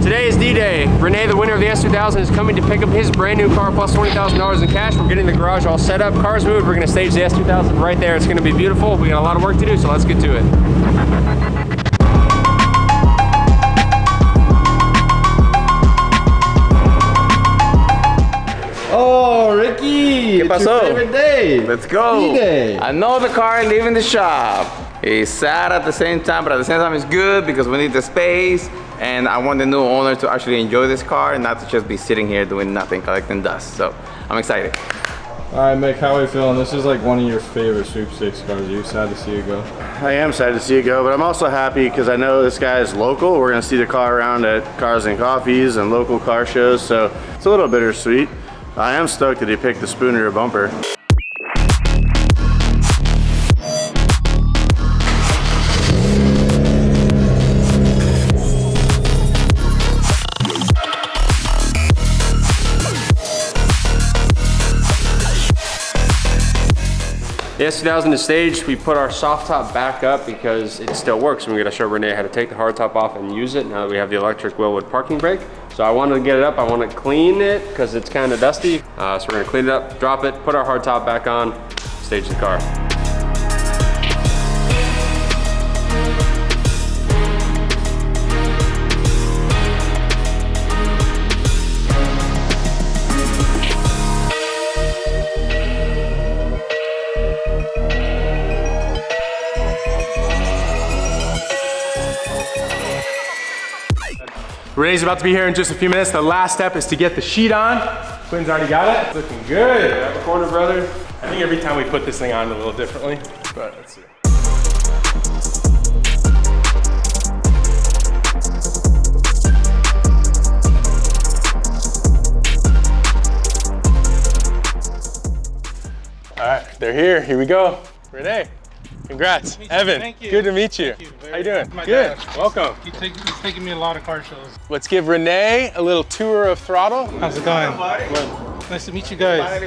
Today is D-Day. Renee, the winner of the S2000, is coming to pick up his brand new car plus $20,000 in cash. We're getting the garage all set up, cars moved. We're gonna stage the S2000 right there. It's gonna be beautiful. We got a lot of work to do, so let's get to it. Oh, Ricky! ¿Qué pasó? It's your favorite day. Let's go. D-Day. Another car leaving the shop. It's sad at the same time, but at the same time it's good because we need the space, and I want the new owner to actually enjoy this car and not to just be sitting here doing nothing, collecting dust. So I'm excited. All right, Mick, how are you feeling? This is like one of your favorite sweepstakes cars. Are you sad to see it go? I am sad to see it go, but I'm also happy because I know this guy is local. We're gonna see the car around at Cars and Coffees and local car shows, so it's a little bittersweet. I am stoked that he picked the Spooner bumper. The S2000 is staged. We put our soft top back up because it still works, and we're gonna show Renee how to take the hard top off and use it now that we have the electric Willwood parking brake. So I wanted to get it up. I want to clean it because it's kind of dusty. So we're gonna clean it up, drop it, put our hard top back on, stage the car. Renee's about to be here in just a few minutes. The last step is to get the sheet on. Quinn's already got it. Looking good. Have a corner, brother. I think every time we put this thing on a little differently, but let's see. All right, they're here. Here we go. Renee. Congrats. Evan, Thank you. good to meet you. How you doing? Good. Welcome. He's taking me a lot of car shows. Let's give Renee a little tour of Throtl. How's it going? Nice to meet you guys.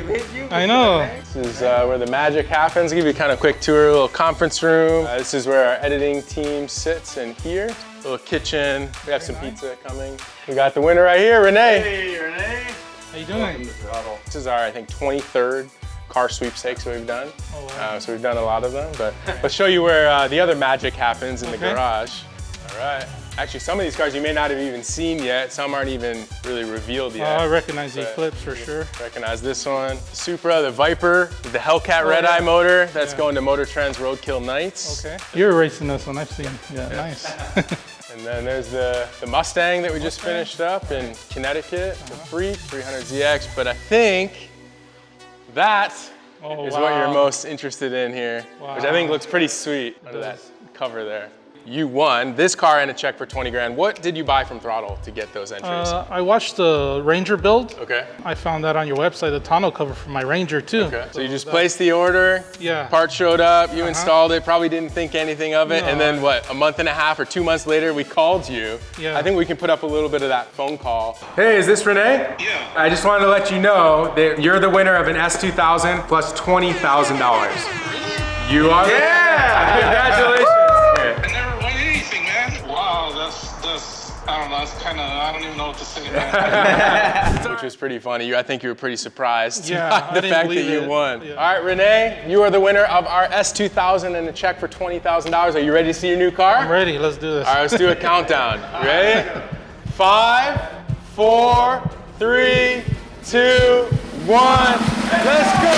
I know. This is where the magic happens. I'll give you a kind of quick tour, a little conference room. This is where our editing team sits in here. Little kitchen. We have some pizza coming. We got the winner right here, Renee. Hey, Renee. How you doing? This is our, I think, 23rd car sweepstakes we've done. Oh, wow. So we've done a lot of them, but let's show you where the other magic happens in the garage. All right. Actually, some of these cars you may not have even seen yet. Some aren't even really revealed yet. I recognize the Eclipse for sure. Recognize this one. Supra, the Viper, the Hellcat Red Eye motor. That's going to Motor Trend's Roadkill Nights. Okay. You're racing this one, I've seen. Yeah, nice. And then there's the Mustang that we just finished up in Connecticut, the Freak 300ZX. But I think that is what you're most interested in here, which I think looks pretty sweet under that cover there. You won this car and a check for 20 grand. What did you buy from Throtl to get those entries? I watched the Ranger build. Okay. I found that on your website, the tonneau cover for my Ranger too. Okay. So you just placed the order, Yeah. part showed up, you installed it, probably didn't think anything of it, No. and then what, a month and a half or 2 months later, we called you. Yeah. I think we can put up a little bit of that phone call. Hey, is this Renee? Yeah. I just wanted to let you know that you're the winner of an S2000 plus $20,000. You are. Yeah! Congratulations. I never won anything, man. Wow, that's I don't know, that's kind of, I don't even know what to say, man. Which was pretty funny. I think you were pretty surprised Yeah, by I the didn't fact that believe you it. won. Yeah. All right, Renee, you are the winner of our S2000 and a check for $20,000. Are you ready to see your new car? I'm ready, let's do this. All right, let's do a countdown. You ready? 5, 4, 3, 2, 1. Let's go!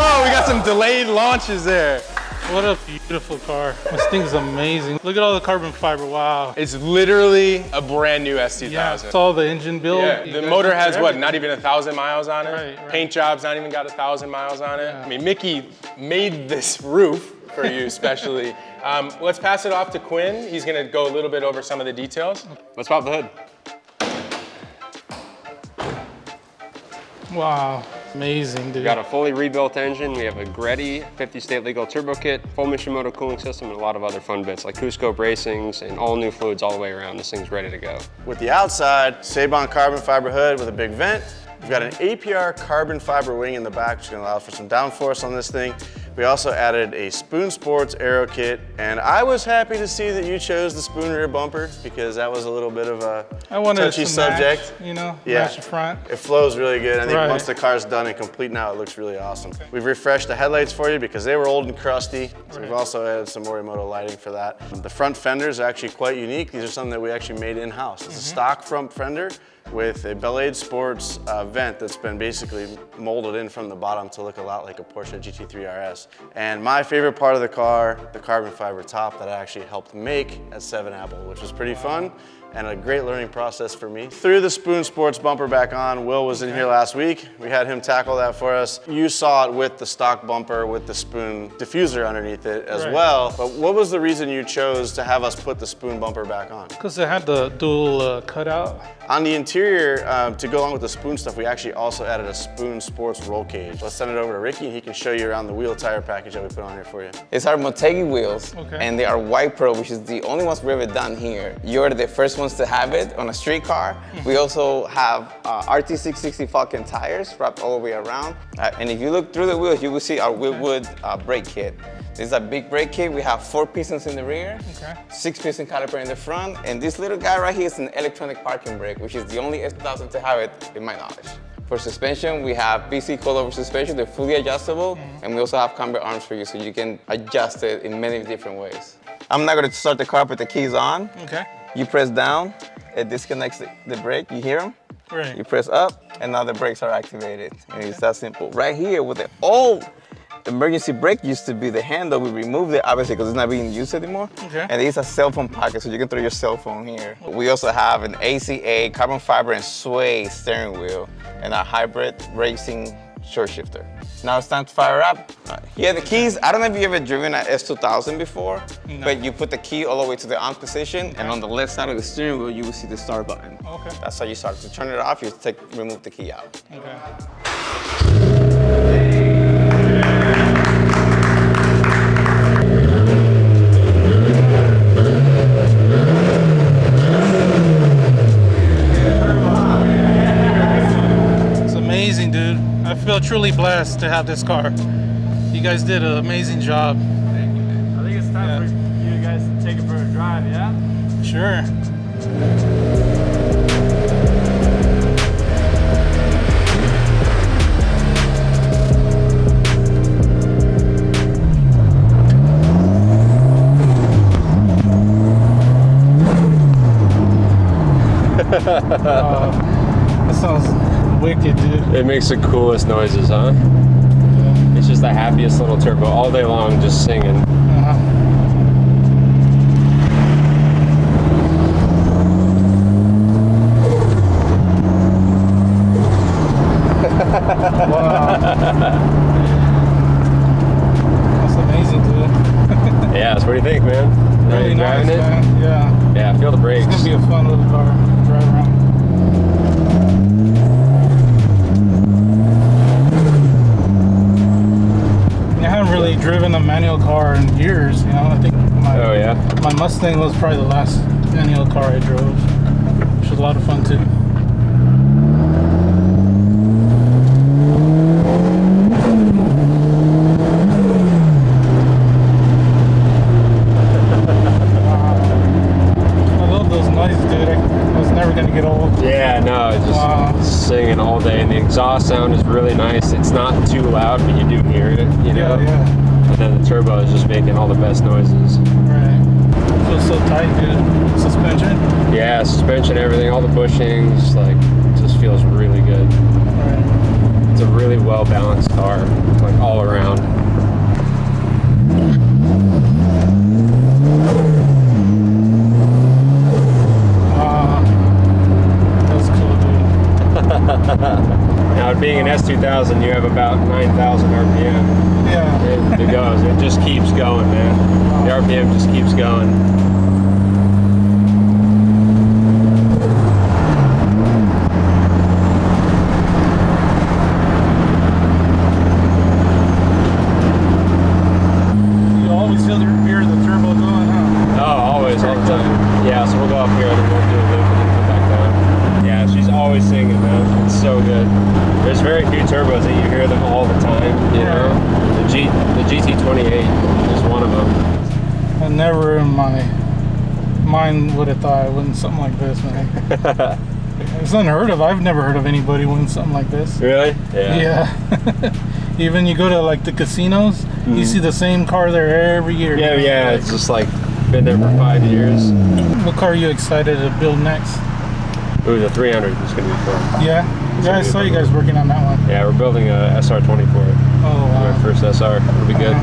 Oh, we got some delayed launches there. What a beautiful car. This thing's amazing. Look at all the carbon fiber, wow. It's literally a brand new S2000. Yeah, it's all the engine build. Yeah, You the guys motor went has through what, everything. not even 1,000 miles on it? Right. Paint job's not even got 1,000 miles on it. Yeah. I mean, Mickey made this roof for you especially. Let's pass it off to Quinn. He's gonna go a little bit over some of the details. Let's pop the hood. Wow, amazing, dude. We got a fully rebuilt engine. We have a Greddy 50 state legal turbo kit, full Mishimoto cooling system, and a lot of other fun bits like Cusco bracings and all new fluids all the way around. This thing's ready to go. With the outside, Sabon carbon fiber hood with a big vent, We've got an APR carbon fiber wing in the back, which is gonna allow for some downforce on this thing. We also added a Spoon Sports aero kit, and I was happy to see that you chose the spoon rear bumper because that was a little bit of a touchy subject. Match, you know, match the front. It flows really good. I think once the car's done and complete now, it looks really awesome. Okay. We've refreshed the headlights for you because they were old and crusty. So we've also added some Morimoto lighting for that. The front fenders are actually quite unique. These are something that we actually made in-house. It's a stock front fender with a Belade Sports vent that's been basically molded in from the bottom to look a lot like a Porsche GT3 RS. And my favorite part of the car, the carbon fiber top that I actually helped make at 7 Apple, which was pretty fun and a great learning process for me. Threw the Spoon Sports bumper back on. Will was in here last week. We had him tackle that for us. You saw it with the stock bumper with the Spoon diffuser underneath it as well. But what was the reason you chose to have us put the Spoon bumper back on? Because it had the dual cutout. On the interior, to go along with the Spoon stuff, we actually also added a Spoon Sports roll cage. Let's send it over to Ricky and he can show you around the wheel tire package that we put on here for you. It's our Motegi wheels, and they are white pearl, which is the only ones we've ever done here. You're the first ones to have it on a street car. We also have RT660 Falcon tires wrapped all the way around. And if you look through the wheels, you will see our Whitwood brake kit. This is a big brake kit. We have 4 pistons in the rear, 6-piston caliper in the front, and this little guy right here is an electronic parking brake, which is the only S2000 to have it, in my knowledge. For suspension, we have BC coilover suspension. They're fully adjustable, and we also have camber arms for you, so you can adjust it in many different ways. I'm not gonna start the car with the keys on. Okay. You press down, it disconnects the brake. You hear them? Right. You press up, and now the brakes are activated. And it's that simple. Right here with the old emergency brake used to be the handle. We removed it obviously because it's not being used anymore. Okay. And it's a cell phone pocket, so you can throw your cell phone here. We also have an ACA carbon fiber and sway steering wheel and a hybrid racing short shifter. Now it's time to fire up. Here are the keys. I don't know if you've ever driven an S2000 before, but you put the key all the way to the on position, and on the left side of the steering wheel, you will see the start button. Okay. That's how you start. To turn it off, you remove the key out. Okay. Amazing, dude. I feel truly blessed to have this car. You guys did an amazing job. Thank you, man. I think it's time for you guys to take it for a drive, yeah? Sure. That sounds wicked, dude. It makes the coolest noises, huh? Yeah. It's just the happiest little turbo all day long, just singing. Wow. That's amazing, dude. Yeah, so what do you think, man? Really nice, driving it? Man. Yeah. Yeah, feel the brakes. It's gonna be a fun little car to drive around. I haven't really driven a manual car in years, you know. I think my Mustang was probably the last manual car I drove, which was a lot of fun too. Singing all day, and the exhaust sound is really nice. It's not too loud, but you do hear it, you know. And then the turbo is just making all the best noises. Right. It feels so tight, dude. Suspension? Yeah, suspension, everything, all the bushings, like, it just feels really good. Right. It's a really well balanced car, like all around. Now, being an S2000, you have about 9,000 RPM. Yeah. It goes. It just keeps going, man. The RPM just keeps going. You always hear the turbo going, huh? Oh, always, all the time. Yeah, so we'll go up here and then we'll do a loop and then come back down. Yeah, she's always singing, man. It's so good. There's very few turbos that you hear them all the time, you know? The GT28 is one of them. I never in my mind would have thought I'd win something like this, man. It's unheard of. I've never heard of anybody win something like this. Really? Yeah. Even you go to like the casinos, you see the same car there every year. Yeah, it's just like been there for 5 years. What car are you excited to build next? Ooh, the 300 is gonna be fun. Yeah, I saw you guys working on that one. Yeah, we're building a SR20 for it. Oh, wow. Our first SR, it'll be good.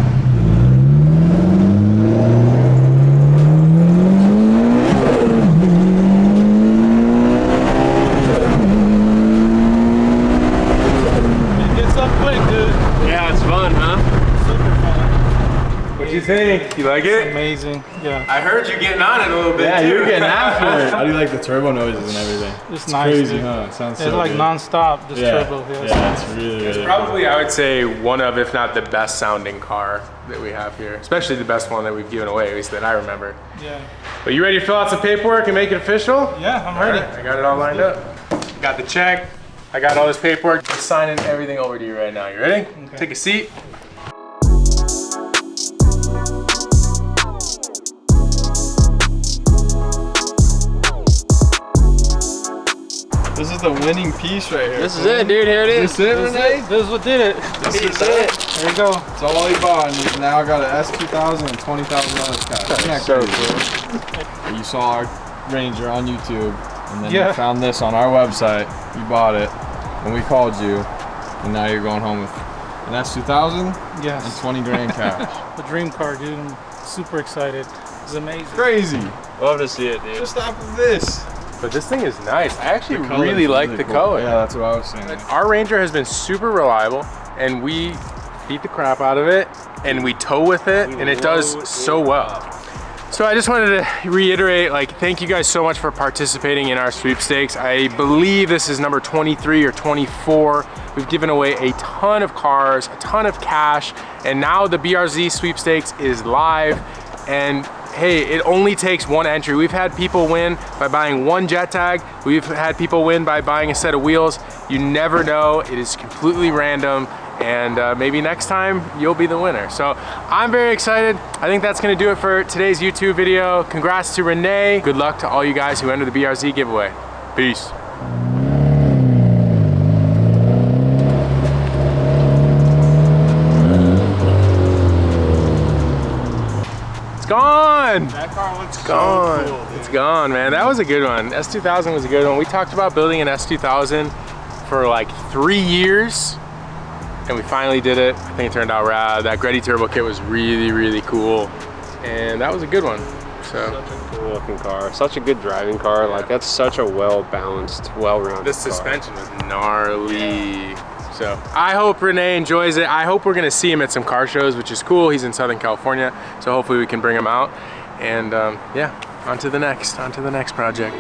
It gets up quick, dude. Yeah, it's fun, huh? Super fun. What do you think? You like it? Amazing. Yeah. I heard you getting on it a little bit. Yeah, too. you're getting after it. How do you like the turbo noises and everything? It's nice, crazy, dude. huh? It sounds so It's like good. non-stop, this turbo. Yeah, it's really, really Probably, I would say, one of, if not the best sounding car that we have here. Especially the best one that we've given away, at least that I remember. Yeah. But you ready to fill out some paperwork and make it official? Yeah, I'm ready. All right, I got it all lined up. Got the check. I got all this paperwork. I'm signing everything over to you right now. You ready? Okay. Take a seat. This is the winning piece right here. This is it, dude. Here it is. This is it, Renee? This is what did it. This is it. There you go. It's all he bought, and he's now got an S2000 and $20,000 cash. Isn't that So crazy? cool. You saw our Ranger on YouTube, and then Yeah. you found this on our website. You bought it, and we called you, and now you're going home with an S2000 and Yes. 20 grand cash. The dream car, dude. I'm super excited. It's amazing. Crazy. Love to see it, dude. Just off of this. But this thing is nice. I actually The color's really like the cool. color. Yeah, that's what I was saying. Our Ranger has been super reliable, and we beat the crap out of it, and we tow with it, and it does so well. So I just wanted to reiterate, like, thank you guys so much for participating in our sweepstakes. I believe this is number 23 or 24. We've given away a ton of cars, a ton of cash, and now the BRZ sweepstakes is live. And hey, it only takes one entry. We've had people win by buying one jet tag. We've had people win by buying a set of wheels. You never know. It is completely random. And maybe next time you'll be the winner. So I'm very excited. I think that's gonna do it for today's YouTube video. Congrats to Renee. Good luck to all you guys who entered the BRZ giveaway. Peace. Gone. That car looks Gone. so cool, dude. It's gone, man. That was a good one. S2000 was a good one. We talked about building an S2000 for like 3 years, and we finally did it. I think it turned out rad. That Greddy turbo kit was really, really cool, and that was a good one. So Such a cool looking car. Such a good driving car. Like, that's such a well-balanced, well-rounded the car. suspension was gnarly. So I hope Renee enjoys it. I hope we're gonna see him at some car shows, which is cool. He's in Southern California, so hopefully we can bring him out. And yeah, on to the next project.